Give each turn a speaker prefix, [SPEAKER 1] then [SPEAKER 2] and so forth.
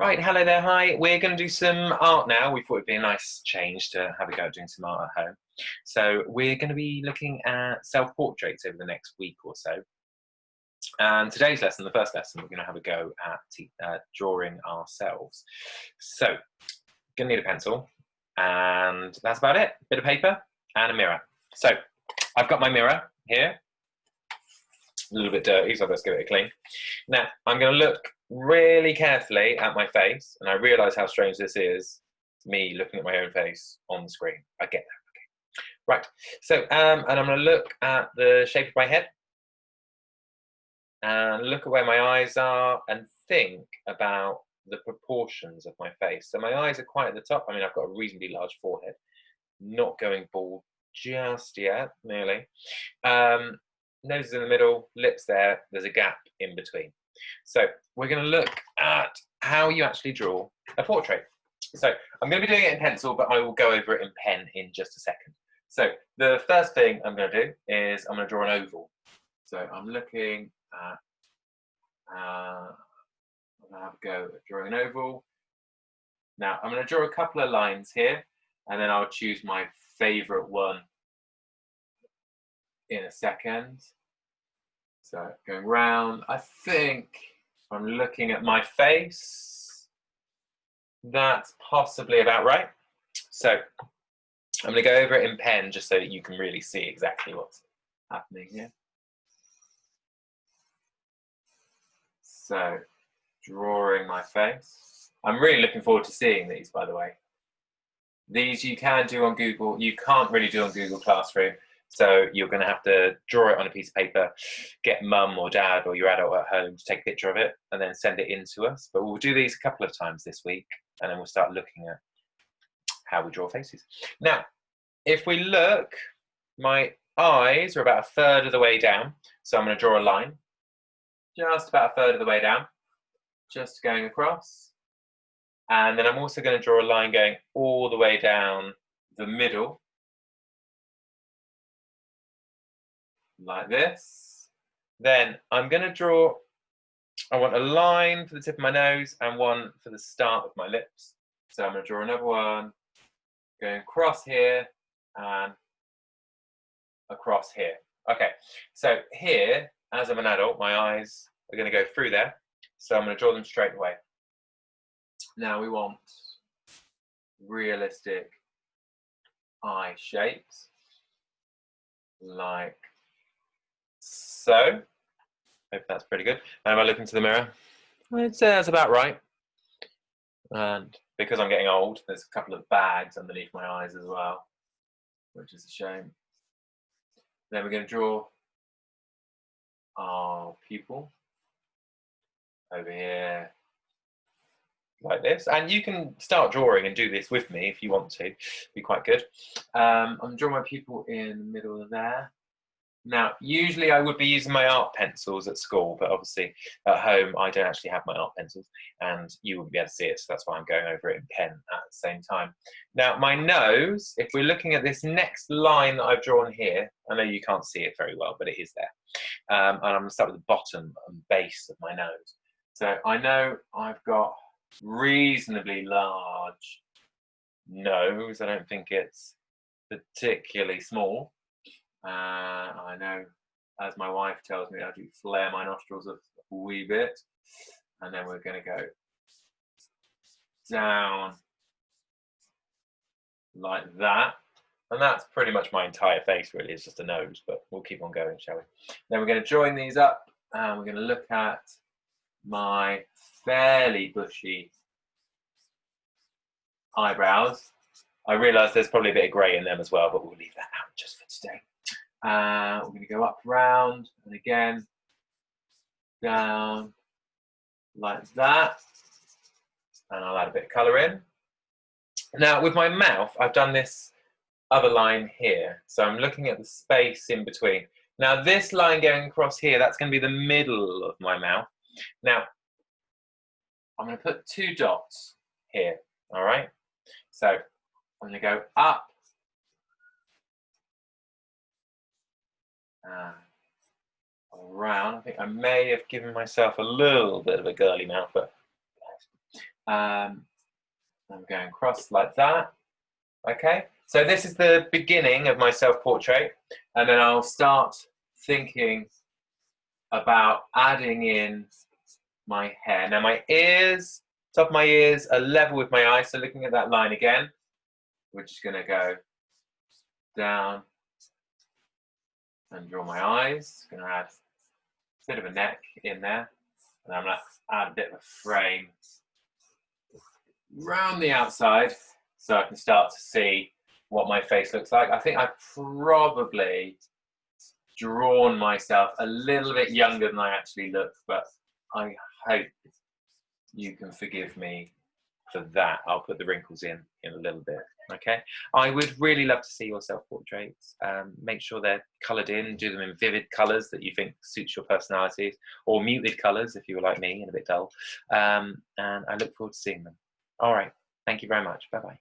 [SPEAKER 1] Right, hello there, hi. We're going to do some art now. We thought it'd be a nice change to have a go at doing some art at home. So we're going to be looking at self-portraits over the next week or so. And today's lesson, the first lesson, we're going to have a go at drawing ourselves. So, going to need a pencil, and that's about it. A bit of paper and a mirror. So, I've got my mirror here. A little bit dirty, so let's give it a clean. Now, I'm going to look really carefully at my face, and I realise how strange this is, me looking at my own face on the screen. I get that. Okay. Right, so, and I'm going to look at the shape of my head, and look at where my eyes are, and think about the proportions of my face. So my eyes are quite at the top. I mean, I've got a reasonably large forehead, not going bald just yet, nearly. Nose is in the middle, lips there, there's a gap in between. So we're going to look at how you actually draw a portrait. So I'm going to be doing it in pencil, but I will go over it in pen in just a second. So the first thing I'm going to do is I'm going to draw an oval. So I'm looking at, I'm going to have a go at drawing an oval. Now I'm going to draw a couple of lines here, and then I'll choose my favourite one in a second. So going round, I think if I'm looking at my face, that's possibly about right. So I'm going to go over it in pen just so that you can really see exactly what's happening here. So drawing my face. I'm really looking forward to seeing these, by the way. These you can do on Google. You can't really do on Google Classroom. So you're going to have to draw it on a piece of paper, get mum or dad or your adult at home to take a picture of it and then send it in to us. But we'll do these a couple of times this week, and then we'll start looking at how we draw faces. Now, if we look, my eyes are about a third of the way down. So I'm going to draw a line, just about a third of the way down, just going across. And then I'm also going to draw a line going all the way down the middle, like this. Then I'm going to draw, I want a line for the tip of my nose and one for the start of my lips. So I'm going to draw another one going across here and across here. Okay, so here, as I'm an adult, my eyes are going to go through there. So I'm going to draw them straight away. Now we want realistic eye shapes, like so. Hope that's pretty good. And if I look into the mirror, it says about right. And because I'm getting old, there's a couple of bags underneath my eyes as well, which is a shame. Then we're going to draw our pupil over here, like this. And you can start drawing and do this with me if you want to. It'd be quite good. I'm drawing my pupil in the middle of there. Now, usually I would be using my art pencils at school, but obviously at home I don't actually have my art pencils, and you wouldn't be able to see it, so that's why I'm going over it in pen at the same time. Now, my nose, if we're looking at this next line that I've drawn here, I know you can't see it very well, but it is there. And I'm going to start with the bottom and base of my nose. So I know I've got reasonably large nose. I don't think it's particularly small. I know, as my wife tells me, I do flare my nostrils a wee bit, and then we're going to go down like that, and that's pretty much my entire face really. It's just a nose, but we'll keep on going, shall we? Then we're going to join these up, and we're going to look at my fairly bushy eyebrows. I realise there's probably a bit of grey in them as well, but we'll leave that out just for today. We're going to go up, round, and again down like that, and I'll add a bit of colour in. Now with my mouth, I've done this other line here, so I'm looking at the space in between. Now this line going across here, that's going to be the middle of my mouth. Now I'm going to put two dots here, all right? So I'm going to go up around. I think I may have given myself a little bit of a girly mouth, but I'm going across like that. Okay, so this is the beginning of my self-portrait, and then I'll start thinking about adding in my hair. Now my ears, top of my ears are level with my eyes, so looking at that line again, we're just going to go down and draw my eyes. Going to add a bit of a neck in there, and I'm going to add a bit of a frame round the outside so I can start to see what my face looks like. I think I've probably drawn myself a little bit younger than I actually look, but I hope you can forgive me for that. I'll put the wrinkles in a little bit. Okay, I would really love to see your self-portraits. Make sure they're coloured in, do them in vivid colours that you think suits your personalities, or muted colours if you were like me and a bit dull. And I look forward to seeing them. All right, thank you very much. Bye-bye.